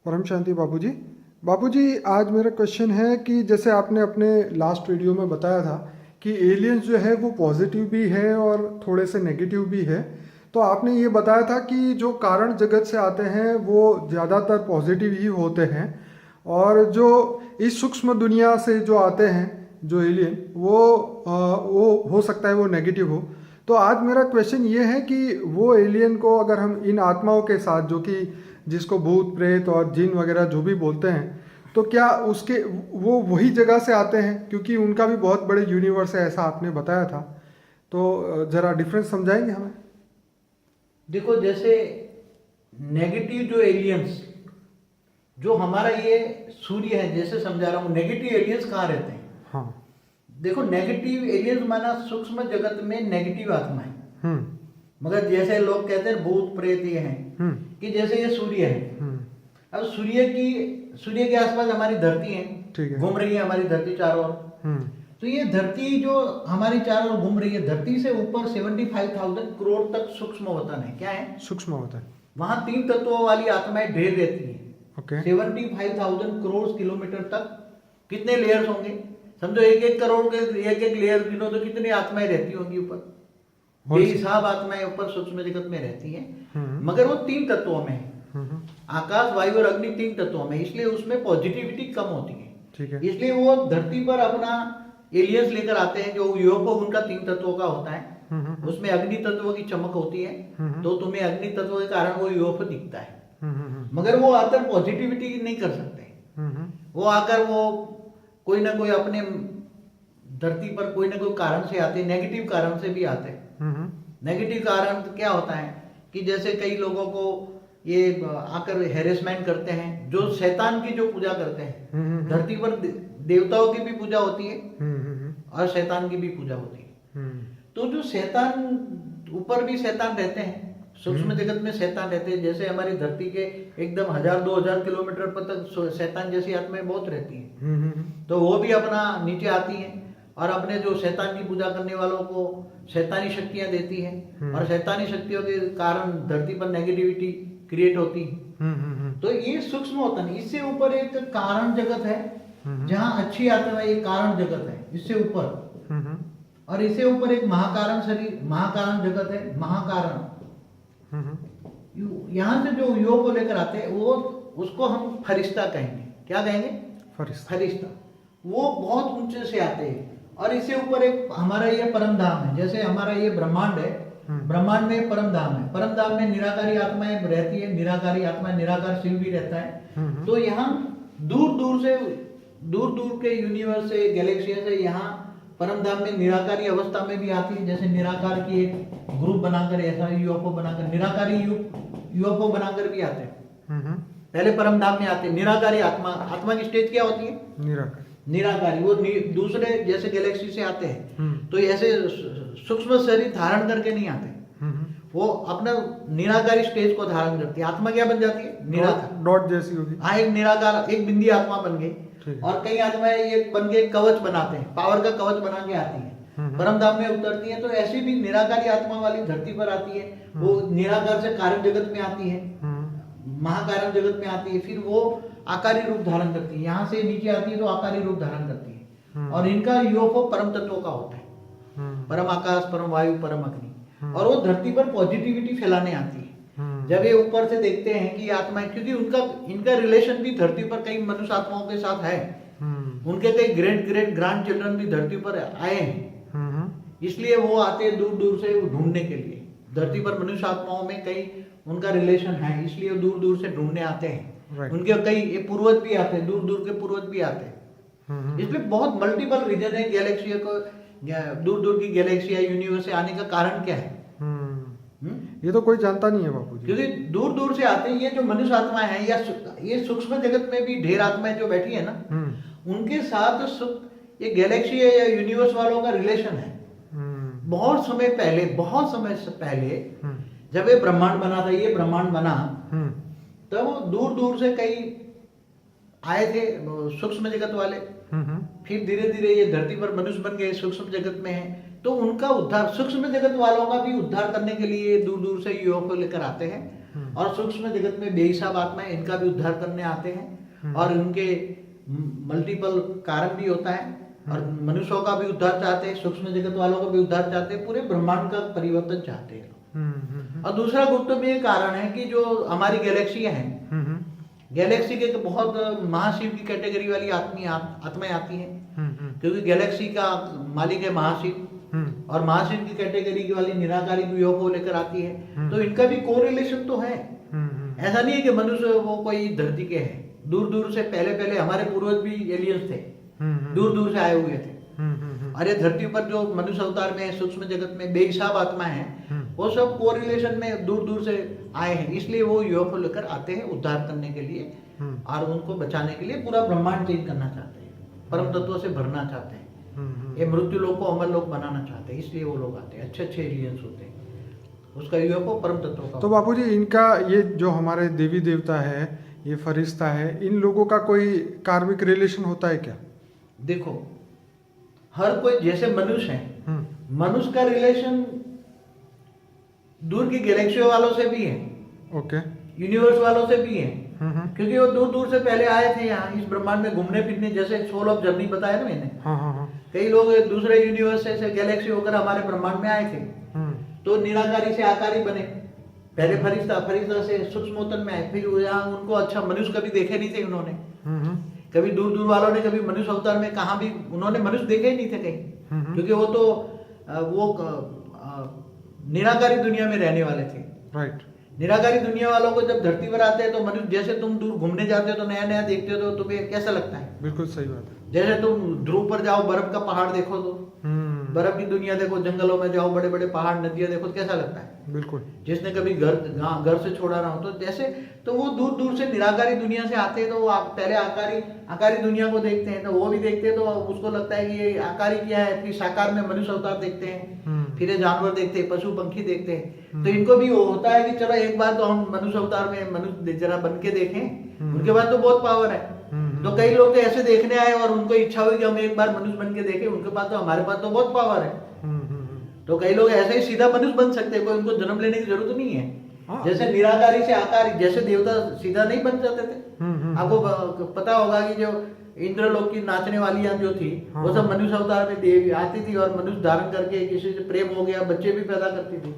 परम शांति बाबूजी। बाबूजी, आज मेरा क्वेश्चन है कि जैसे आपने अपने लास्ट वीडियो में बताया था कि एलियंस जो है वो पॉजिटिव भी है और थोड़े से नेगेटिव भी है। तो आपने ये बताया था कि जो कारण जगत से आते हैं वो ज़्यादातर पॉजिटिव ही होते हैं, और जो इस सूक्ष्म दुनिया से जो आते हैं जो एलियन वो हो सकता है वो नेगेटिव हो। तो आज मेरा क्वेश्चन ये है कि वो एलियन को अगर हम इन आत्माओं के साथ, जो कि जिसको भूत प्रेत और जिन वगैरह जो भी बोलते हैं, तो क्या उसके वो वही जगह से आते हैं? क्योंकि उनका भी बहुत बड़े यूनिवर्स है, ऐसा आपने बताया था। तो ज़रा डिफरेंस समझाएंगे हमें? देखो, जैसे नेगेटिव जो एलियंस, जो हमारा ये सूर्य है, जैसे समझा रहा हूँ, नेगेटिव एलियंस कहाँ रहते हैं। हाँ। देखो, नेगेटिव एलियंस माना सूक्ष्म जगत में नेगेटिव आत्मा है। हम्म। मगर जैसे लोग कहते हैं भूत प्रेत ये हैं, कि जैसे ये सूर्य है। अब सूर्य के आसपास हमारी धरती है, ठीक है। घूम रही है हमारी धरती चारों ओर। तो ये धरती जो हमारी चारों ओर घूम रही है, धरती से ऊपर 75,000 करोड़ तक सूक्ष्म वतन है। क्या है? सूक्ष्म होता है। वहां 3 तत्वों वाली आत्माएं ढेर रहती है। ओके। 75,000 करोड़ किलोमीटर तक कितने लेयर्स होंगे? समझो 1-1 करोड़ के 1-1 लेयर गिनो तो कितनी आत्माएं रहती होंगी ऊपर। बेहिसाब आत्माएं ऊपर सूक्ष्म जगत में रहती हैं। मगर वो 3 तत्वों में है। आकाश, वायु और अग्नि 3 तत्वों में, इसलिए उसमें पॉजिटिविटी कम होती है। ठीक है। इसलिए वो धरती पर अपना एलियंस लेकर आते हैं। जो यूएफओ उनका 3 तत्वों का होता है, उसमें अग्नि तत्व की चमक होती है, तो तुम्हें अग्नि तत्व के कारण वो यूएफओ दिखता है। मगर वो आकर पॉजिटिविटी नहीं कर सकते। वो आकर वो कोई ना कोई अपने धरती पर कोई ना कोई कारण से आते, नेगेटिव कारण से भी आते। नेगेटिव कारण क्या होता है कि जैसे कई लोगों को ये आकर हैरेसमेंट करते हैं, जो शैतान की जो पूजा करते हैं। धरती पर देवताओं की भी पूजा होती है और शैतान की भी पूजा होती है। तो जो शैतान, ऊपर भी शैतान रहते हैं, सूक्ष्म जगत में शैतान रहते हैं। जैसे हमारी धरती के एकदम 1000-2000 किलोमीटर पर तक शैतान जैसी आत्माएं बहुत रहती हैं। तो वो भी अपना नीचे आती हैं और अपने जो शैतान की पूजा करने वालों को शैतानी शक्तियां देती हैं, और शैतानी शक्तियों के कारण धरती पर नेगेटिविटी क्रिएट होती है। तो ये सूक्ष्म होता नहीं। इससे ऊपर एक कारण जगत है, जहाँ अच्छी आत्मा, ये कारण जगत है इससे ऊपर। और इससे ऊपर एक महाकारण शरीर, महाकारण जगत है, महाकारण। यहाँ से जो योग को लेकर आते हैं, वो उसको हम फरिश्ता कहेंगे। क्या कहेंगे? फरिश्ता। वो बहुत ऊंचे से आते हैं। और इससे ऊपर एक हमारा ये परम धाम है। जैसे हमारा ये ब्रह्मांड है, ब्रह्मांड में परम धाम है। परम धाम में निराकारी आत्माएं रहती है। निराकारी आत्मा, निराकार शिव भी रहता है। तो यहाँ दूर दूर के यूनिवर्स से, गैलेक्सी से यहाँ परम धाम में निराकारी अवस्था में भी आती है। जैसे निराकार की एक ग्रुप बनाकर, ऐसा यूएफओ बनाकर, निराकारी यूएफओ बनाकर भी आते हैं। पहले परम धाम में आते हैं निराकारी आत्मा की स्टेज क्या होती है? निराकारी। वो दूसरे जैसे गैलेक्सी से आते हैं, तो ऐसे सूक्ष्म शरीर धारण करके नहीं आते। वो अपना निराकारी स्टेज को धारण करती है। आत्मा क्या बन जाती है? निराकार, डॉट जैसी होगी। हाँ, एक निराकार, एक बिंदी आत्मा बन गई। और कई आत्माएं ये बन के कवच बनाते हैं, पावर का कवच बना के आती है, परम धाम में उतरती है। तो ऐसी भी निराकारी आत्मा वाली धरती पर आती है। वो निराकार से कारण जगत में आती है, महाकारण जगत में आती है। फिर वो आकारी रूप धारण करती है। यहाँ से नीचे आती है तो आकारी रूप धारण करती है। और इनका यूएफओ परम तत्वों का होता है, परम आकाश, परम वायु, परम अग्नि। और वो धरती पर पॉजिटिविटी फैलाने आती है। जब ये ऊपर से देखते हैं कि आत्माएं, क्योंकि इनका रिलेशन भी धरती पर कई मनुष्य आत्माओं के साथ है। उनके कई ग्रेट ग्रैंड चिल्ड्रन भी धरती पर आए हैं। इसलिए वो आते हैं दूर दूर से ढूंढने के लिए। धरती पर मनुष्य आत्माओं में कई उनका रिलेशन है, इसलिए दूर दूर से ढूंढने आते हैं। उनके कई पूर्वज भी आते हैं, दूर दूर के पूर्वज भी आते हैं। इसलिए बहुत मल्टीपल रीजन है गैलेक्सी को, दूर दूर की गैलेक्सी या यूनिवर्स से आने का कारण क्या है? ये तो कोई जानता नहीं है बाबूजी। क्योंकि दूर दूर से आते हैं। ये जो मनुष्य आत्माएं हैं, या ये सूक्ष्म जगत में भी ढेर आत्माएं जो बैठी है ना, उनके साथ ये गैलेक्सी या यूनिवर्स वालों का रिलेशन है। बहुत समय से पहले जब ये ब्रह्मांड बना था, ये ब्रह्मांड बना, तब दूर दूर से कई आए थे सूक्ष्म जगत वाले। फिर धीरे धीरे ये धरती पर मनुष्य बन गए, सूक्ष्म जगत में है। तो उनका उद्धार, सूक्ष्म जगत वालों का भी उद्धार करने के लिए दूर दूर से यूएफओ लेकर आते हैं। और सूक्ष्म जगत में बेहिसाब आत्मा है, इनका भी उद्धार करने आते हैं और उनके मल्टीपल कारण भी होता है और मनुष्यों का भी उद्धार चाहते हैं, सूक्ष्म जगत वालों का भी उद्धार चाहते हैं, पूरे ब्रह्मांड का परिवर्तन चाहते हैं। और दूसरा गुप्त में ये कारण है कि जो हमारी गैलेक्सियां हैं, गैलेक्सी के बहुत महाशिव की कैटेगरी वाली आत्माएं आती हैं, क्योंकि गैलेक्सी का मालिक है महाशिव और महाशिव की कैटेगरी की वाली निराकारी यूएफओ को लेकर आती है। तो इनका भी कोरिलेशन तो है, ऐसा नहीं है कि मनुष्य वो कोई धरती के हैं। दूर दूर से पहले हमारे पूर्वज भी एलियंस थे, दूर दूर से आए हुए थे। और ये धरती पर जो मनुष्य अवतार में सूक्ष्म जगत में बेहिसाब आत्मा है, वो सब कोरिलेशन में दूर दूर से आए हैं, इसलिए वो यूएफओ लेकर आते हैं उद्धार करने के लिए और उनको बचाने के लिए पूरा ब्रह्मांड चेंज करना चाहते हैं, परम तत्वों से भरना चाहते हैं, ये मृत्यु लोक को अमर लोक बनाना चाहते हैं, इसलिए वो लोग आते हैं। अच्छे अच्छे एलियंस होते हैं, उसका यूएफओ परम तत्वों का। तो बापूजी इनका ये जो हमारे देवी देवता है, ये फरिश्ता है, इन लोगों का कोई कार्मिक रिलेशन होता है क्या? देखो, हर कोई जैसे मनुष्य है, मनुष्य का रिलेशन दूर की गैलेक्सी वालों से भी है, ओके, यूनिवर्स वालों से भी है, क्योंकि वो दूर दूर से पहले आए थे यहाँ इस ब्रह्मांड में घूमने फिरने, जैसे सोल ऑफ जर्नी बताया ना मैंने। कई लोग दूसरे यूनिवर्स से गैलेक्सी होकर हमारे ब्रह्मांड में आए थे, तो निराकारी से आकारी बने, पहले फरिश्ता से सूक्ष्मोत्तन में आए, फिर यहाँ उनको अच्छा मनुष्य कभी देखे नहीं थे उन्होंने, कभी दूर दूर वालों ने कभी मनुष्य अवतार में कहाँ भी उन्होंने मनुष्य देखे ही नहीं थे कहीं, क्योंकि वो तो निराकारी दुनिया में रहने वाले थे। राइट। निराकारी दुनिया वालों को जब धरती पर आते हैं तो मनुष्य, जैसे तुम दूर घूमने जाते हो तो नया नया देखते हो, तो तुम्हें कैसा लगता है? बिल्कुल सही बात है। जैसे तुम ध्रुव पर जाओ, बर्फ का पहाड़ देखो, तो बर्फ की दुनिया देखो, जंगलों में जाओ, बड़े बड़े पहाड़ नदियां देखो, कैसा लगता है? बिल्कुल। जिसने कभी घर से छोड़ा ना हो, तो जैसे तो वो दूर दूर से निराकारी दुनिया से आते हैं, तो वो पहले आकारी दुनिया को देखते हैं, तो वो भी देखते हैं, तो उसको लगता है कि ये आकारी क्या है, फिर साकार में मनुष्य अवतार देखते हैं, फिर ये जानवर देखते हैं, पशु पंखी देखते हैं, तो इनको भी होता है कि चलो एक बार तो हम मनुष्य अवतार में मनुष्य जरा बन के देखें, उनके पास तो बहुत पावर है। तो कई लोग तो ऐसे देखने आए और उनको इच्छा हुई कि हम एक बार मनुष्य बन के देखें, उनके पास तो हमारे पास तो बहुत पावर है। तो कई लोग ऐसे ही सीधा मनुष्य बन सकते हैं, कोई उनको जन्म लेने की जरूरत नहीं है। जैसे निराकारी से आकारी, जैसे देवता सीधा नहीं बन जाते थे। आपको पता होगा कि जो इंद्रलोक की नाचने वाली जो थी, वो सब मनुष्य अवतार में देवी आती थी और मनुष्य धारण करके किसी से प्रेम हो गया, बच्चे भी पैदा करती थी,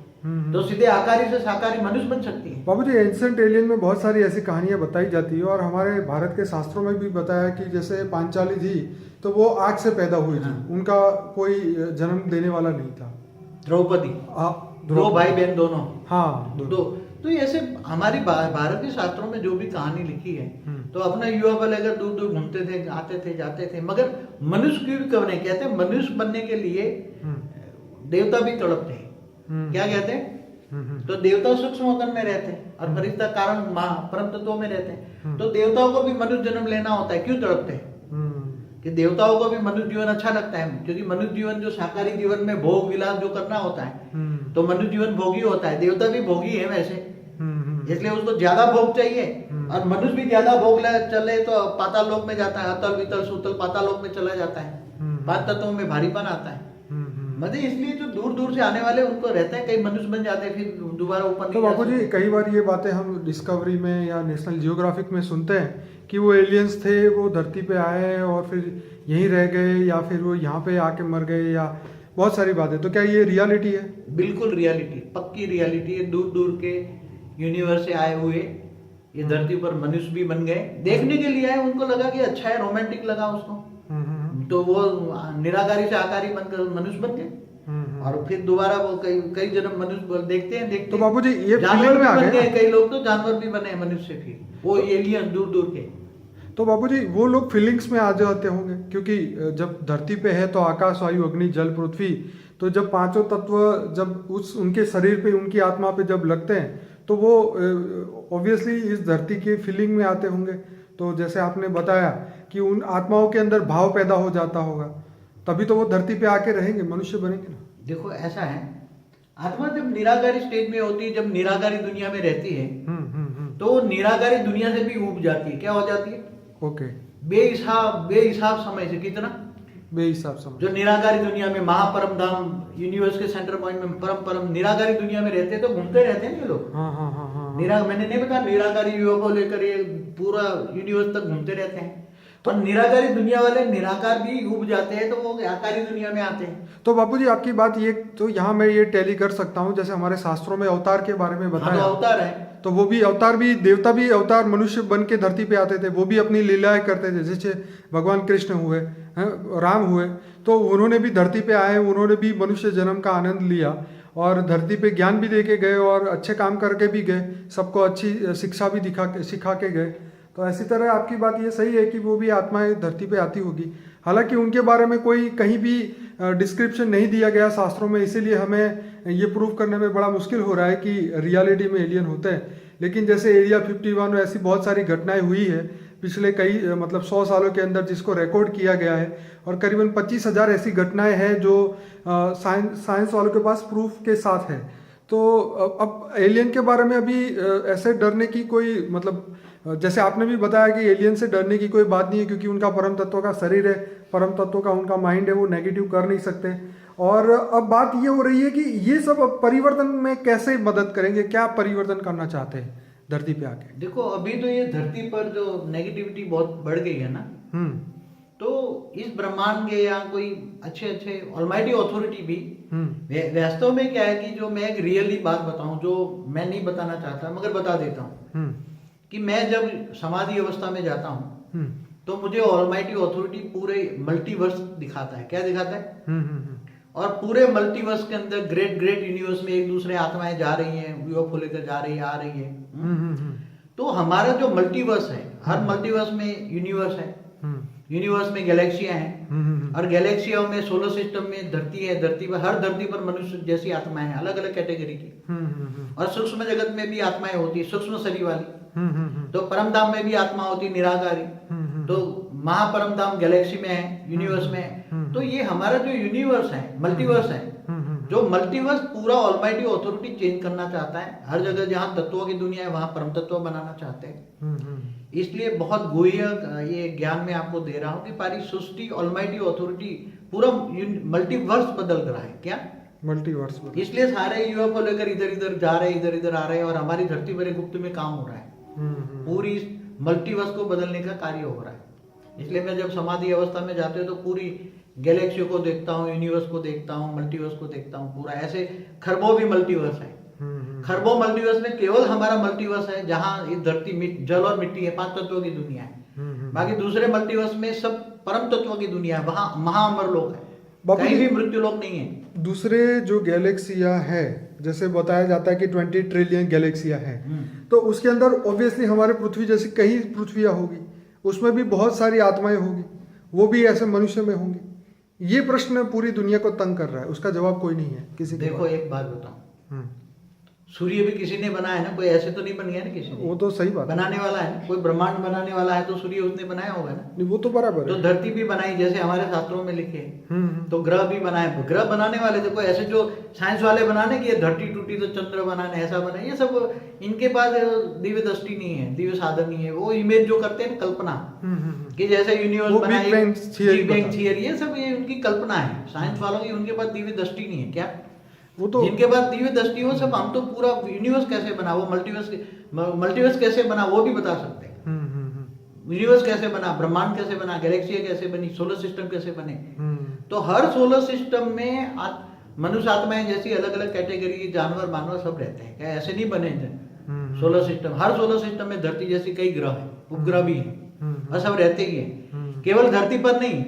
तो सीधे आकारी से साकारी मनुष्य बन सकती है। बाबूजी, एंशिएंट एलियन में बहुत सारी ऐसी कहानियां बताई जाती है और हमारे भारत के शास्त्रों में भी बताया कि जैसे पांचाली थी तो वो आग से पैदा हुई थी, उनका कोई जन्म देने वाला नहीं था। द्रौपदी, दो भाई बहन दोनों, हाँ दो। तो ऐसे हमारी भारत के शास्त्रों में जो भी कहानी लिखी है, तो अपना युवा बल अगर दूर दूर घूमते थे, आते थे, जाते थे, मगर मनुष्य की भी कवने कहते हैं, मनुष्य बनने के लिए देवता भी तड़पते हैं। क्या कहते हैं? तो देवता सूक्ष्म में रहते हैं और फरिश्ता कारण परम तत्वों में रहते हैं। तो देवताओं को भी मनुष्य जन्म लेना होता है। क्यों तड़पते हैं? कि देवताओं को भी मनुष्य जीवन अच्छा लगता है, क्योंकि मनुष्य जीवन जो साकारी जीवन में भोग विलास जो करना होता है, तो मनुष्य जीवन भोगी होता है, देवता भी भोगी है वैसे, इसलिए उसको ज्यादा भोग चाहिए। और मनुष्य भी ज्यादा भोग चले तो पाताल लोक में जाता है, अतल वितल सुतल पाताल लोक में चला जाता है, पांच तत्वों में भारीपन आता है। मतलब इसलिए जो दूर दूर से आने वाले उनको रहते हैं, कई मनुष्य बन जाते हैं, फिर दोबारा ऊपर। तो बापू जी, कई बार ये बातें हम डिस्कवरी में या नेशनल जियोग्राफिक में सुनते हैं कि वो एलियंस थे, वो धरती पे आए और फिर यहीं रह गए, या फिर वो यहाँ पे आके मर गए, या बहुत सारी बातें। तो क्या ये रियलिटी है? बिल्कुल रियलिटी, पक्की रियलिटी है। दूर दूर के यूनिवर्स से आए हुए ये धरती पर मनुष्य भी बन गए, देखने के लिए आए, उनको लगा कि अच्छा है, रोमांटिक लगा उसको, तो वो निराकारी से आकारी बनकर मनुष्य बन गए और फिर दोबारा वो कई जन्म मनुष्य देखते हैं। तो बाबूजी, ये जानवर भी बन गए, कई लोग तो जानवर भी बने मनुष्य, फिर वो एलियन दूर दूर के। तो बाबूजी, वो लोग फीलिंग्स में आ जाते होंगे, क्योंकि जब धरती पे है तो आकाश वायु अग्नि जल पृथ्वी, तो जब पांचों तत्व जब उनके शरीर पे, उनकी आत्मा पे जब लगते हैं, तो वो ऑब्वियसली इस धरती की फीलिंग में आते होंगे। तो जैसे आपने बताया कि उन आत्माओं के अंदर भाव पैदा हो जाता होगा, तभी तो वो धरती पे आके रहेंगे, मनुष्य बनेंगे ना। देखो ऐसा है, आत्मा जब निराकारी स्टेज में होती है, जब निराकारी दुनिया में रहती है, तो निराकारी दुनिया से भी ऊब जाती है। क्या हो जाती है? ओके। बेहिसाब समय से। कितना बेहिसाब समय। जो निराकारी दुनिया में महापरम धाम यूनिवर्स के सेंटर पॉइंट में परम निराकारी दुनिया में रहते हैं, तो घूमते रहते हैं ये लोग। मैंने नहीं बताया निराकारी यूएफओ लेकर ये पूरा यूनिवर्स तक घूमते रहते हैं। तो निराकारी दुनिया वाले निराकार भी उब जाते हैं तो वो आकारी दुनिया में आते हैं। तो बापूजी आपकी बात ये, तो यहाँ मैं ये टैली कर सकता हूँ, जैसे हमारे शास्त्रों में अवतार के बारे में हाँ, बताया, तो अवतार है, तो वो भी अवतार, भी देवता भी अवतार मनुष्य बन के धरती पे आते थे, वो भी अपनी लीलाएं करते थे। जैसे भगवान कृष्ण हुए, राम हुए, तो उन्होंने भी धरती पे आए, उन्होंने भी मनुष्य जन्म का आनंद लिया और धरती पे ज्ञान भी दे के गए और अच्छे काम करके भी गए, सबको अच्छी शिक्षा भी सिखा के गए। तो ऐसी तरह आपकी बात ये सही है कि वो भी आत्माएं धरती पे आती होगी। हालांकि उनके बारे में कोई कहीं भी डिस्क्रिप्शन नहीं दिया गया शास्त्रों में, इसीलिए हमें ये प्रूव करने में बड़ा मुश्किल हो रहा है कि रियलिटी में एलियन होते हैं। लेकिन जैसे एरिया 51 में ऐसी बहुत सारी घटनाएं हुई है पिछले कई 100 सालों के अंदर, जिसको रिकॉर्ड किया गया है, और करीबन 25,000 ऐसी घटनाएं हैं जो साइंस वालों के पास प्रूफ के साथ है। तो अब एलियन के बारे में अभी ऐसे डरने की कोई जैसे आपने भी बताया कि एलियन से डरने की कोई बात नहीं है, क्योंकि उनका परम तत्व का शरीर है, परम तत्व का उनका माइंड है, वो नेगेटिव कर नहीं सकते। और अब बात ये हो रही है कि ये सब अब परिवर्तन में कैसे मदद करेंगे, क्या परिवर्तन करना चाहते हैं धरती पे आके? देखो अभी तो ये धरती पर जो नेगेटिविटी बहुत बढ़ गई है ना, तो इस ब्रह्मांड के या कोई अच्छे ऑलमाइटी अथॉरिटी भी, वास्तव में क्या है कि जो मैं एक रियली बात बताऊं, जो मैं नहीं बताना चाहता मगर बता देता हूं, कि मैं जब समाधि अवस्था में जाता हूं तो मुझे ऑलमाइटी अथॉरिटी पूरे मल्टीवर्स दिखाता है। क्या दिखाता है? और पूरे मल्टीवर्स के अंदर ग्रेट यूनिवर्स में एक दूसरे आत्माएं जा रही हैं, यूएफओ लेकर जा रही है, आ रही है। तो हमारा जो मल्टीवर्स है, हर मल्टीवर्स में यूनिवर्स है, यूनिवर्स में गैलेक्सियां हैं, और गैलेक्सियों में सोलर सिस्टम में धरती है, धरती पर हर धरती पर मनुष्य जैसी आत्माएं हैं, अलग अलग कैटेगरी की। और सूक्ष्म जगत में भी आत्माएं होती है, सूक्ष्म शरीर वाली। तो परम धाम में भी आत्मा होती है निराकारी। तो महापरम धाम गैलेक्सी में है, यूनिवर्स में है। तो ये हमारा जो यूनिवर्स है, मल्टीवर्स है, जो मल्टीवर्स पूरा ऑलमाइटी अथॉरिटी चेंज करना चाहता है। हर जगह जहां तत्वों की दुनिया है वहां परम तत्व बनाना चाहते हैं। इसलिए बहुत गुह्य ये ज्ञान मैं आपको दे रहा हूं कि पारी सृष्टि ऑलमाइटी अथॉरिटी पूरा मल्टीवर्स बदल रहा है। क्या मल्टीवर्स? इसलिए सारे यूएफओ लेकर इधर इधर जा रहे हैं, इधर इधर आ रहे हैं, और हमारी धरती पर गुप्त में काम हो रहा है। पूरी मल्टीवर्स को बदलने का कार्य हो रहा है। इसलिए मैं जब समाधि अवस्था में जाते हो तो पूरी गैलेक्सी को देखता हूँ, यूनिवर्स को देखता हूँ, मल्टीवर्स को देखता हूँ पूरा। ऐसे खरबों भी मल्टीवर्स है। खरबों मल्टीवर्स में केवल हमारा मल्टीवर्स है जहाँ ये धरती जल और मिट्टी है, 5 तत्वों की दुनिया है। बाकी दूसरे मल्टीवर्स में सब परम तत्वों की दुनिया है, वहां महाअमर लोक है, कहीं भी मृत्यु लोक नहीं है। दूसरे जो गैलेक्सिया है, जैसे बताया जाता है कि 20 ट्रिलियन गैलेक्सिया है, तो उसके अंदर ऑब्वियसली हमारे पृथ्वी जैसी कई पृथ्वियां होगी, उसमें भी बहुत सारी आत्माएं होगी, वो भी ऐसे मनुष्य में होंगी। ये प्रश्न पूरी दुनिया को तंग कर रहा है, उसका जवाब कोई नहीं है किसी के। देखो एक बात बताऊं, सूर्य भी किसी ने बनाया है ना, कोई ऐसे तो नहीं बन गया ना किसी ने। वो तो सही बात बनाने वाला है, कोई ब्रह्मांड बनाने वाला है तो सूर्य उसने बनाया होगा ना। नहीं, वो तो बराबर तो है। धरती भी बनाई जैसे हमारे शास्त्रों में लिखे, तो ग्रह भी बनाए। ग्रह बनाने वाले तो कोई ऐसे जो साइंस वाले बनाने की धरती टूटी तो चंद्र बनाने, ऐसा बना, ये सब इनके पास दिव्य दृष्टि नहीं है, दिव्य साधन नहीं है। वो इमेज जो करते हैं कल्पना कि जैसे यूनिवर्स बना, बिग बैंग थियरी, ये सब ये उनकी कल्पना है साइंस वालों की। उनके पास दिव्य दृष्टि नहीं है। क्या वो तो जिनके पास दिव्य दृष्टि हो सब, हम तो पूरा यूनिवर्स कैसे बना, वो मल्टीवर्स कैसे बना वो भी बता सकते हैं। यूनिवर्स कैसे बना, ब्रह्मांड कैसे बना, गैलेक्सी कैसे बनी, सोलर सिस्टम कैसे बने। तो हर सोलर सिस्टम में मनुष्य आत्माएं जैसी अलग अलग कैटेगरी, जानवर मानवर सब रहते हैं। क्या ऐसे नहीं बने थे सोलर सिस्टम? हर सोलर सिस्टम में धरती जैसी कई ग्रह है, उपग्रह भी है, और सब रहते ही है। केवल धरती पर नहीं,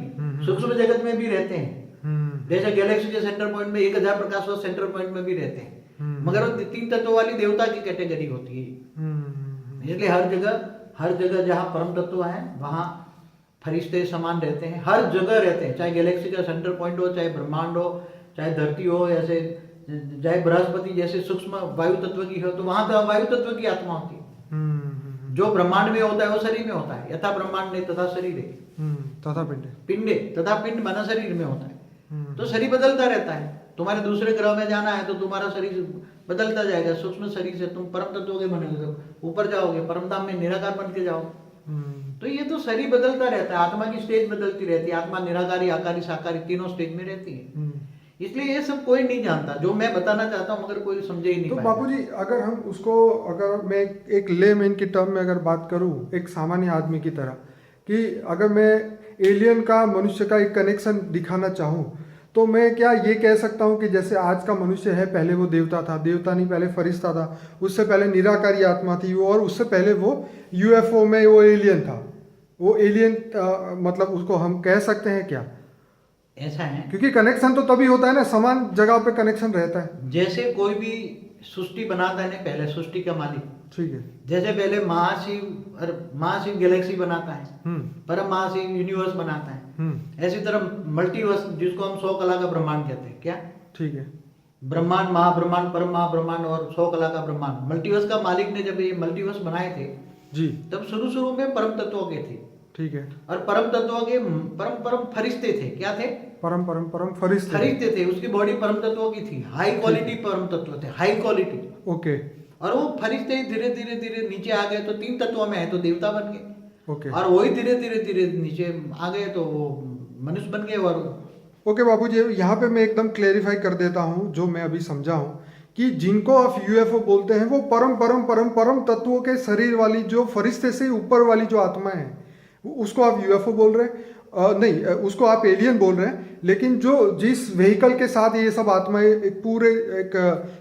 सूक्ष्म जगत में भी रहते हैं। जैसे गैलेक्सी के सेंटर पॉइंट में 1000 प्रकाश वर्ष सेंटर पॉइंट में भी रहते हैं, मगर वो 3 तत्वों वाली देवता की कैटेगरी होती है। इसलिए हर जगह जहाँ परम तत्व है वहाँ फरिश्ते समान रहते हैं, हर जगह रहते हैं। चाहे गैलेक्सी का सेंटर पॉइंट हो, चाहे ब्रह्मांड हो, चाहे धरती हो, ऐसे चाहे बृहस्पति जैसे सूक्ष्म वायु तत्व की हो, तो वहां तो वायु तत्व की आत्मा होती है। जो ब्रह्मांड में होता है वो शरीर में होता है। यथा ब्रह्मांड ने तथा शरीर तथा पिंडे तथा पिंड बना शरीर में होता है। तो शरीर बदलता रहता है। तुम्हारे दूसरे ग्रह में जाना है तो तुम्हारा शरीर बदलता जाएगा। सूक्ष्म शरीर से तुम परम तत्व के बनेगे, ऊपर जाओगे, परम धाम में निराकार बन के जाओगे। तो ये तो शरीर बदलता रहता है, आत्मा की स्टेज बदलती रहती है। आत्मा निराकारी, आकारी, साकारी तीनों स्टेज में रहती है। इसलिए ये सब कोई नहीं जानता, जो मैं बताना चाहता हूँ मगर कोई समझे ही नहीं तो पाएगा। बापूजी अगर हम उसको, अगर मैं एक लेमैन की टर्म में अगर बात करूं, एक सामान्य आदमी की तरह, कि अगर मैं एलियन का मनुष्य का एक कनेक्शन दिखाना चाहूं, तो मैं क्या ये कह सकता हूं कि जैसे आज का मनुष्य है, पहले वो देवता था, देवता नहीं, पहले फरिश्ता था, उससे पहले निराकारी आत्मा थी वो, और उससे पहले वो यूएफओ में वो एलियन था, वो एलियन मतलब उसको हम कह सकते हैं क्या? ऐसा है, क्योंकि कनेक्शन तो तभी होता है ना, समान जगह पे कनेक्शन रहता है। जैसे कोई भी सृष्टि बनाता है ना, पहले सृष्टि का मालिक, ठीक है। जैसे पहले महाशिव गैलेक्सी बनाता है, परम महाशिव यूनिवर्स बनाता है, ऐसी तरह मल्टीवर्स, जिसको हम 100 कला का ब्रह्मांड कहते हैं, क्या? ठीक है। ब्रह्मांड, महाब्रह्मांड, परम महाब्रह्मांड और 100 कला का ब्रह्मांड, मल्टीवर्स का मालिक ने जब ये मल्टीवर्स बनाए थे जी। तब शुरू में परम तत्वों के थे, ठीक है। और परम तत्वों के परम फरिश्ते थे, क्या थे? परम फरिश्ते थे। उसकी बॉडी परम तत्वों की थी, हाई क्वालिटी परम तत्व थे, हाई क्वालिटी। ओके। और वो फरिश्ते धीरे धीरे नीचे आ गए, तो 3 तत्वों में है तो देवता बन गए। ओके। और वही धीरे धीरे नीचे आ गए तो वो मनुष्य बन गए। और ओके बापूजी, यहाँ पे मैं एकदम क्लेरिफाई कर देता हूँ जो मैं अभी समझा हूँ, कि जिनको आप यूएफओ बोलते हैं वो परम तत्वों के शरीर वाली, जो फरिश्ते से ऊपर वाली जो आत्मा है, उसको आप यूएफओ बोल रहे हैं। नहीं, उसको आप एलियन बोल रहे हैं। लेकिन जो जिस व्हीकल के साथ ये सब आत्माएं एक पूरे एक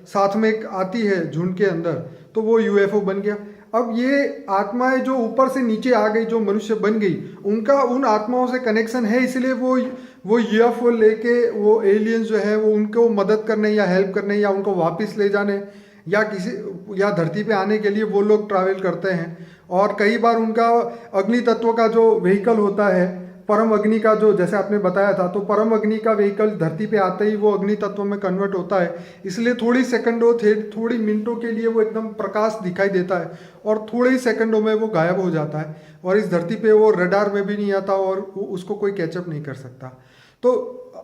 साथ में एक आती है झुंड के अंदर, तो वो यूएफओ बन गया। अब ये आत्माएं जो ऊपर से नीचे आ गई, जो मनुष्य बन गई, उनका उन आत्माओं से कनेक्शन है, इसलिए वो यूएफओ लेके वो एलियंस जो है वो उनको मदद करने या हेल्प करने या उनको वापस ले जाने या धरती पे आने के लिए वो लोग ट्रैवल करते हैं। और कई बार उनका अग्नि तत्व का जो व्हीकल होता है, परम अग्नि का, जो जैसे आपने बताया था, तो परम अग्नि का व्हीकल धरती पे आते ही वो अग्नि तत्व में कन्वर्ट होता है, इसलिए थोड़ी सेकंडों थोड़ी मिनटों के लिए वो एकदम प्रकाश दिखाई देता है और थोड़े ही सेकंडों में वो गायब हो जाता है, और इस धरती पे वो रडार में भी नहीं आता और उसको कोई कैचअप नहीं कर सकता। तो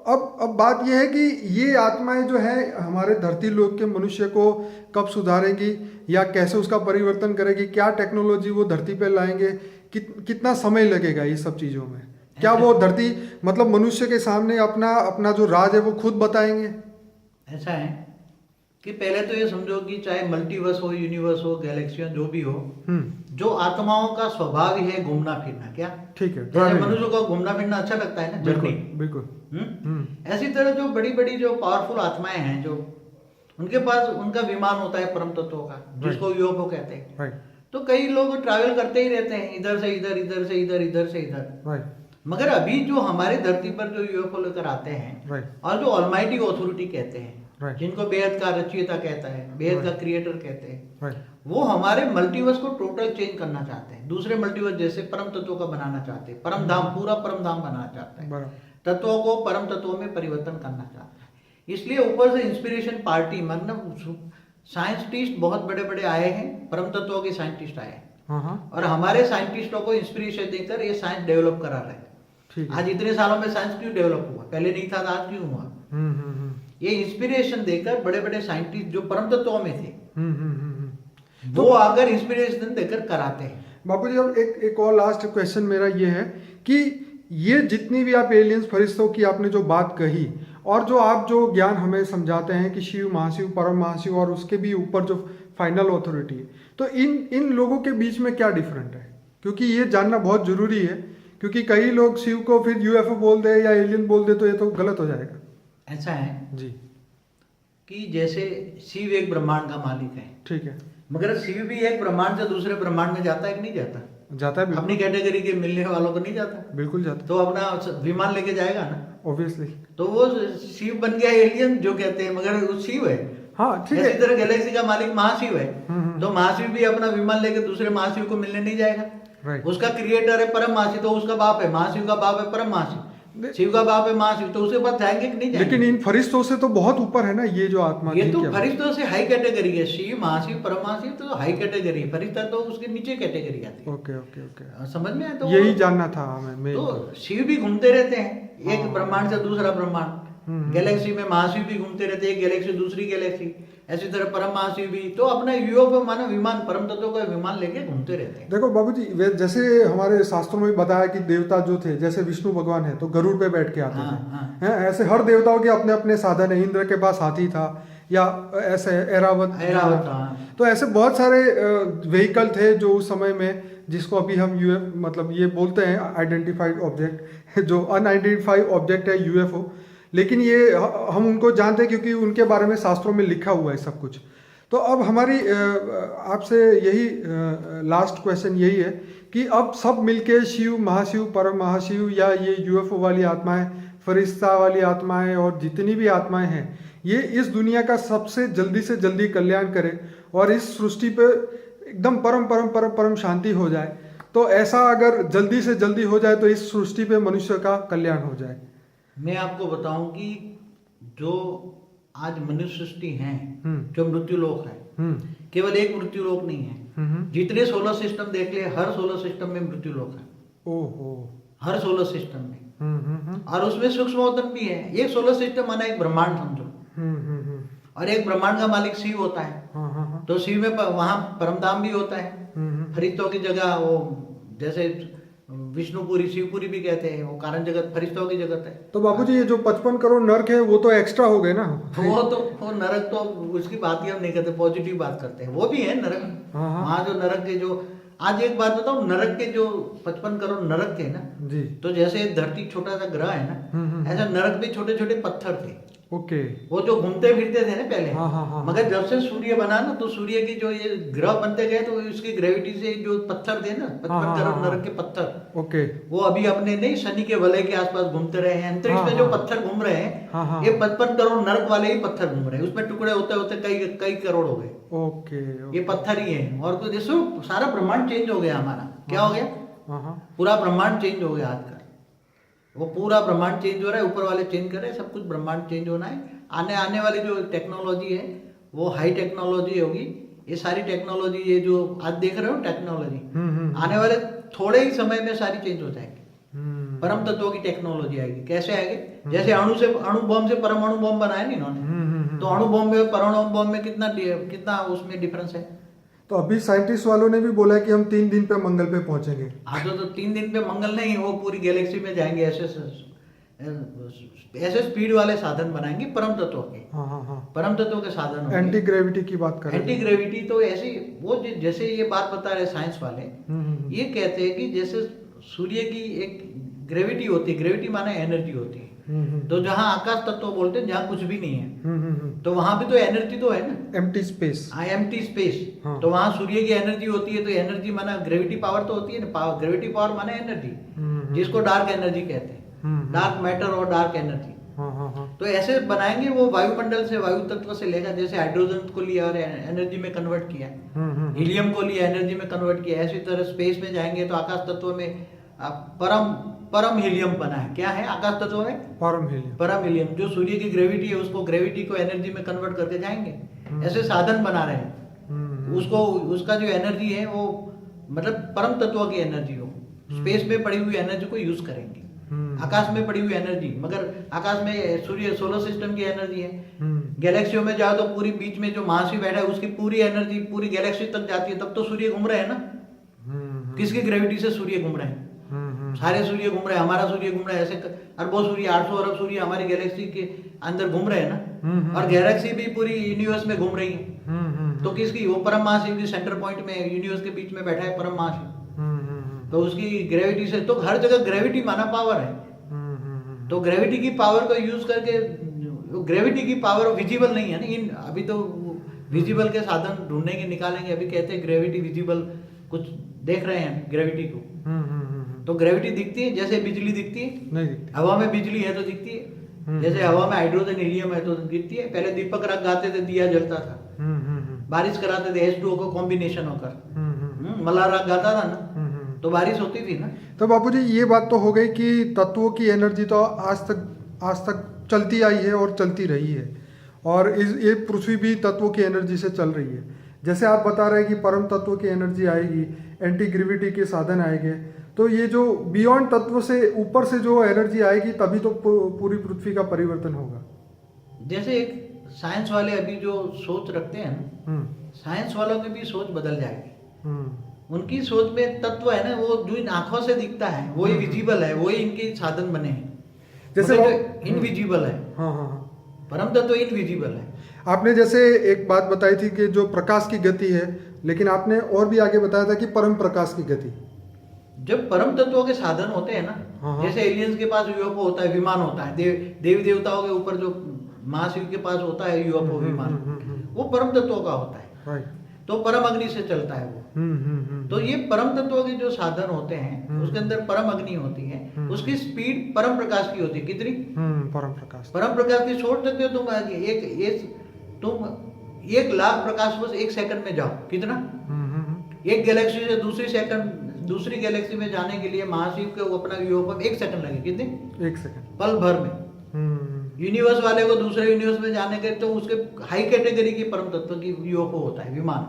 अब बात यह है कि ये आत्माएं जो है हमारे धरती लोक के मनुष्य को कब सुधारेंगी या कैसे उसका परिवर्तन करेगी, क्या टेक्नोलॉजी वो धरती पे लाएंगे, कितना समय लगेगा ये सब चीज़ों में? क्या वो धरती मतलब मनुष्य के सामने अपना जो राज है वो खुद बताएंगे? ऐसा है कि पहले तो ये समझो कि चाहे मल्टीवर्स हो, यूनिवर्स हो, गैलेक्सियां जो भी हो, जो आत्माओं का स्वभाव ही है घूमना फिरना, क्या? ठीक है। जैसे मनुष्य को घूमना फिरना अच्छा लगता है ना, जर्नी। बिल्कुल। ऐसी तरह जो बड़ी बड़ी जो पावरफुल आत्माएं हैं, जो उनके पास उनका विमान होता है परम तत्वों का, जिसको यूएफओ कहते हैं। तो कई लोग ट्रैवल करते ही रहते हैं, इधर से इधर, इधर से इधर, इधर से इधर। मगर अभी जो हमारे धरती पर जो यूएफओ लेकर आते हैं, और जो ऑलमाइटी अथॉरिटी कहते हैं, जिनको बेहद का रचयिता कहता है, बेहद का क्रिएटर कहते हैं, वो हमारे मल्टीवर्स को टोटल चेंज करना चाहते हैं, दूसरे मल्टीवर्स जैसे परम तत्वों का बनाना चाहते हैं, परम धाम, पूरा परम धाम बनाना चाहते हैं, तत्वों को परम तत्वों में परिवर्तन करना चाहते हैं। इसलिए ऊपर से इंस्पिरेशन पार्टी, मतलब साइंटिस्ट बहुत बड़े बड़े आए हैं, परम तत्वों के साइंटिस्ट आए हैं, और हमारे साइंटिस्टों को इंस्पिरेशन देकर ये साइंस डेवलप करा रहे हैं। आज इतने सालों में साइंस क्यों डेवलप हुआ? पहले नहीं था, आज क्यों हुआ? ये इंस्पिरेशन देकर बड़े बड़े साइंटिस्ट जो परम तत्वों में थे, वो आकर इंस्पिरेशन देकर कराते हैं। बापू जी, अब एक और लास्ट क्वेश्चन मेरा ये है कि ये जितनी भी आप एलियंस फरिश्तों की आपने जो बात कही, और जो आप जो ज्ञान हमें समझाते हैं कि शिव, महाशिव, परम महाशिव और उसके भी ऊपर जो फाइनल अथॉरिटी है, तो इन लोगों के बीच में क्या डिफरेंट है? क्योंकि ये जानना बहुत जरूरी है, क्योंकि कई लोग शिव को फिर यूएफओ बोल दे या एलियन बोल दे तो ये तो गलत हो जाएगा। ऐसा है जी कि जैसे शिव एक ब्रह्मांड का मालिक है, ठीक है, मगर शिव भी एक ब्रह्मांड से दूसरे ब्रह्मांड में जाता है कि नहीं जाता? जाता है। अपनी कैटेगरी के मिलने वालों को नहीं जाता? बिल्कुल जाता। तो अपना विमान लेके जाएगा ना, ऑब्वियसली। तो वो शिव बन गया एलियन जो कहते हैं, मगर वो शिव है। हाँ, ठीक है। इसी तरह गैलेक्सी का मालिक महाशिव है, तो महाशिव भी अपना विमान लेके दूसरे महाशिव को मिलने नहीं जाएगा। उसका क्रिएटर है परम महाशिव, तो उसका बाप है महाशिव का बाप है परम महाशिव, शिव का बाप है महाशिव, तो उसके पास जाएंगे कि नहीं जाएंगे? लेकिन इन फरिश्तों से तो बहुत ऊपर है ना ये जो आत्मा। ये तो फरिश्तों से हाई कैटेगरी है, शिव, महाशिव, परम महाशिव तो हाई कैटेगरी, फरिश्ता तो उसके नीचे कैटेगरी आती है। ओके। समझ में आया? तो यही जानना था हमें। तो शिव भी घूमते रहते हैं, एक ब्रह्मांड से दूसरा ब्रह्मांड, गैलेक्सी में महाशिव भी घूमते रहते हैं, एक गैलेक्सी दूसरी गैलेक्सी, ऐसी तरह परम महाशिव भी तो अपना यूएफओ माना विमान, परम तत्वों का विमान लेके घूमते रहते हैं। देखो बाबूजी, जैसे हमारे शास्त्रों में भी बताया कि देवता जो थे, जैसे विष्णु भगवान है तो गरुड़ पे बैठ के आते थे। हाँ। हैं, ऐसे हर देवताओं के अपने अपने साधन है। इंद्र के पास हाथी था, या ऐसे ऐरावत हाँ। तो ऐसे बहुत सारे व्हीकल थे जो उस समय में, जिसको अभी हम यूएफ मतलब ये बोलते हैं आइडेंटिफाइड ऑब्जेक्ट, जो अनआइडेंटिफाइड ऑब्जेक्ट है यूएफओ। लेकिन ये हम उनको जानते हैं क्योंकि उनके बारे में शास्त्रों में लिखा हुआ है सब कुछ। तो अब हमारी आपसे यही लास्ट क्वेश्चन यही है कि अब सब मिलके शिव, महाशिव, परम महाशिव या ये यूएफओ वाली आत्माएं, फरिश्ता वाली आत्माएं और जितनी भी आत्माएं हैं, ये इस दुनिया का सबसे जल्दी से जल्दी कल्याण करें और इस सृष्टि पे एकदम परम परम परम परम शांति हो जाए। तो ऐसा अगर जल्दी से जल्दी हो जाए तो इस सृष्टि पे मनुष्य का कल्याण हो जाए। मैं आपको बताऊं कि जो आज मनुष्य सृष्टि है, जो मृत्यु लोक है, केवल एक मृत्यु लोक नहीं है। जितने सोलर सिस्टम देख ले, हर सोलर सिस्टम में मृत्यु लोक है। ओहो। हर सोलर सिस्टम में। और उसमें सूक्ष्मतम भी है। एक सोलर सिस्टम माना एक ब्रह्मांड समझो। और एक ब्रह्मांड का मालिक शिव होता है। तो शिव में वहां परमधाम भी होता है। फरिश्तों की जगह वो, जैसे विष्णुपुरी, शिवपुरी भी कहते हैं, वो कारण जगत फरिश्तों की जगत है। तो बाबूजी ये जो 55 करोड़ नरक है वो तो एक्स्ट्रा हो गए ना? वो नरक तो उसकी बात ही हम नहीं करते, पॉजिटिव बात करते हैं। वो भी है नरक। वहाँ जो नरक के जो, आज एक बात बताऊं, नरक के जो 55 करोड़ नरक थे ना जी, तो जैसे धरती छोटा सा ग्रह है ना, ऐसा नरक में छोटे छोटे पत्थर थे। ओके। वो जो घूमते फिरते थे ना पहले। हाँ। मगर जब से सूर्य बना ना, तो सूर्य की जो ये ग्रह बनते गए तो उसकी ग्रेविटी से जो पत्थर थे ना, 55 करोड़ नरक के पत्थर, ओके, वो अभी अपने नहीं शनि के वलय के आसपास घूमते रहे हैं। अंतरिक्ष में जो पत्थर घूम रहे हैं, ये 55 करोड़ नरक वाले ही पत्थर घूम रहे हैं। उसमें टुकड़े होते होते कई करोड़ हो गए। ओके। ये पत्थर ही है। और तो जैसे सारा ब्रह्मांड चेंज हो गया हमारा। क्या हो गया? पूरा ब्रह्मांड चेंज हो गया आज का। वो पूरा ब्रह्मांड चेंज हो रहा है, ऊपर वाले चेंज कर रहे हैं, सब कुछ ब्रह्मांड चेंज होना है। आने वाली जो टेक्नोलॉजी है वो हाई टेक्नोलॉजी होगी। ये सारी टेक्नोलॉजी, ये जो आज देख रहे हो टेक्नोलॉजी, आने वाले थोड़े ही समय में सारी चेंज हो जाएगी। परम तत्वों की टेक्नोलॉजी आएगी। कैसे आएगी? जैसे अणु बम से परमाणु बम बनाया नहीं इन्होंने, तो अणु बम में परमाणु बम में कितना उसमें डिफरेंस है। तो अभी साइंटिस्ट वालों ने भी बोला कि हम 3 दिन पे मंगल पे पहुंचेंगे। हाँ, तो 3 दिन पे मंगल नहीं, वो पूरी गैलेक्सी में जाएंगे। ऐसे स्पीड वाले साधन बनाएंगे परम तत्वों के। हाँ। परम तत्वों के साधन। एंटी ग्रेविटी की बात कर रहे हैं। एंटी ग्रेविटी तो ऐसी, वो जैसे ये बात बता रहे साइंस वाले, ये कहते हैं कि जैसे सूर्य की एक ग्रेविटी होती है। ग्रेविटी माने एनर्जी होती है। तो जहाँ आकाश तत्व बोलते हैं, जहाँ कुछ भी नहीं है, तो वहां भी तो एनर्जी तो है ना, एम्प्टी स्पेस। Empty space. तो वहां सूर्य की एनर्जी होती है। तो एनर्जी माना ग्रेविटी पावर तो होती है ना। ग्रेविटी पावर माने एनर्जी, जिसको डार्क एनर्जी कहते हैं। डार्क मैटर और डार्क एनर्जी। तो ऐसे बनाएंगे। वो वायुमंडल से, वायु तत्व से लेकर, जैसे हाइड्रोजन को लिया और एनर्जी में कन्वर्ट किया, हीलियम को लिया एनर्जी में कन्वर्ट किया, ऐसी तरह स्पेस में जाएंगे तो आकाश तत्व में परम हीलियम बना है। क्या है आकाश तत्व में? परम हीलियम। जो सूर्य की ग्रेविटी है, उसको ग्रेविटी को एनर्जी में कन्वर्ट करके जाएंगे। ऐसे साधन बना रहे हैं। उसका जो एनर्जी है वो मतलब परम तत्व की एनर्जी हो। स्पेस में पड़ी हुई एनर्जी को यूज करेंगे। आकाश में पड़ी हुई एनर्जी, मगर आकाश में सूर्य सोलर सिस्टम की एनर्जी है। गैलेक्सियों में जाओ तो पूरी बीच में जो महाशिव बैठा है उसकी पूरी एनर्जी पूरी गैलेक्सी तक जाती है। तब तो सूर्य घूम रहे हैं ना। किसकी ग्रेविटी से सूर्य घूम रहे हैं? सारे सूर्य घूम रहे हैं। हमारा सूर्य घूम रहा है। ऐसे अरबों सूर्य, 800 अरब सूर्य हमारी गैलेक्सी के अंदर घूम रहे हैं ना। और गैलेक्सी भी पूरी यूनिवर्स में घूम रही है। तो किसकी? वो परम महाशिव की सेंटर पॉइंट में, यूनिवर्स के बीच में बैठा है परम महाशिव। तो उसकी ग्रेविटी से, तो हर जगह ग्रेविटी माना पावर है। तो ग्रेविटी की पावर को यूज करके, ग्रेविटी की पावर विजिबल नहीं है ना। अभी तो विजिबल के साधन ढूंढने के निकालेंगे। अभी कहते हैं ग्रेविटी विजिबल, कुछ देख रहे हैं ग्रेविटी को। तो ग्रेविटी दिखती है जैसे बिजली दिखती है? नहीं दिखती। हवा में बिजली है तो दिखती है। जैसे हवा में हाइड्रोजन हीलियम है तो दिखती है। पहले दीपक रख गाते थे, दिया जलता था। बारिश कराते थे H2O को कॉम्बिनेशन होकर। मल्हार राग गाता था ना, तो बारिश होती थी ना। तो बापूजी ये बात तो हो गई कि तत्वों की एनर्जी तो आज तक चलती आई है और चलती रही है। और ये पृथ्वी भी तत्वों की एनर्जी से चल रही है। जैसे आप बता रहे हैं कि परम तत्व की एनर्जी आएगी, एंटी ग्रेविटी के साधन आएंगे, तो ये जो बियॉन्ड तत्व से ऊपर से जो एनर्जी आएगी तभी तो पूरी पृथ्वी का परिवर्तन होगा। जैसे एक साइंस वाले अभी जो सोच रखते हैं ना, साइंस वालों की भी सोच बदल जाएगी। उनकी सोच में तत्व है ना, वो जो इन आंखों से दिखता है वही विजिबल है, वही इनके साधन बने हैं। जैसे जो इनविजिबल है, हाँ हाँ, परम तत्व इनविजिबल है। आपने जैसे एक बात बताई थी कि जो प्रकाश की गति है, लेकिन आपने और भी आगे बताया था कि परम प्रकाश की गति। जब परम तत्वों के साधन होते हैं ना, हाँ। जैसे एलियंस के पास यूएफओ होता है, विमान होता है, देवी देवताओं के ऊपर जो महाशिव के पास होता है यूएफओ विमान, वो परम तत्वों का होता है। राइट। तो परम अग्नि से चलता है वो। तो ये परम तत्वों के जो साधन होते हैं, उसके अंदर परम अग्नि होती है, उसकी स्पीड परम प्रकाश की होती है। कितनी? परम प्रकाश। परम प्रकाश की सोच सकते हो तुम तुम 1,00,000 प्रकाश वर्ष 1 सेकंड में जाओ। कितना? एक गैलेक्सी से दूसरी गैलेक्सी में जाने के लिए महाशिव के अपना यूएफओ 1 सेकंड लगे। कितने? 1 सेकंड, पल भर में। यूनिवर्स वाले को दूसरे यूनिवर्स में जाने के तो उसके हाई कैटेगरी की परम तत्व की यूएफओ होता है, विमान,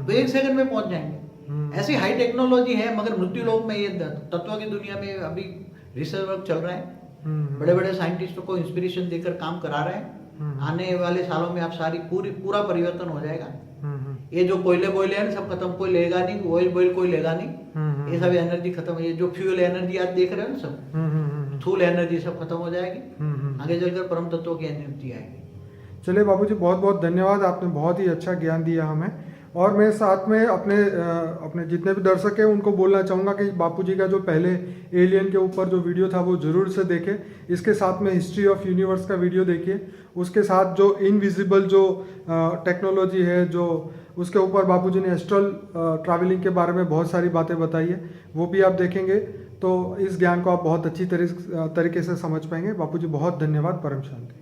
तो 1 सेकंड में पहुंच जाएंगे। ऐसी हाई टेक्नोलॉजी है, मगर मृत्यु लोक में ये तत्व की दुनिया में अभी रिसर्च वर्क चल रहा है। बड़े बड़े साइंटिस्टों को इंस्पिरेशन देकर काम करा रहे हैं। आने वाले सालों में आप पूरा परिवर्तन हो जाएगा। ये जो कोयले है ना, सब खत्म, कोई लेगा नहीं, ऑयल कोई लेगा नहीं, ये सब एनर्जी खत्म है। ये जो फ्यूल एनर्जी आप देख रहे हो ना, सब थूल एनर्जी सब खत्म हो जाएगी। आगे चलकर परम तत्वों की एनर्जी आएगी। चलिए बाबूजी, बहुत बहुत धन्यवाद, आपने बहुत ही अच्छा ज्ञान दिया हमें। और मैं साथ में अपने जितने भी दर्शक हैं उनको बोलना चाहूँगा कि बापूजी का जो पहले एलियन के ऊपर जो वीडियो था वो ज़रूर से देखें। इसके साथ में हिस्ट्री ऑफ यूनिवर्स का वीडियो देखिए। उसके साथ जो इनविजिबल जो टेक्नोलॉजी है, जो उसके ऊपर बापूजी ने एस्ट्रल ट्रैवलिंग के बारे में बहुत सारी बातें बताई है, वो भी आप देखेंगे तो इस ज्ञान को आप बहुत अच्छी तरीके से समझ पाएंगे। बापूजी बहुत धन्यवाद। परम शांति।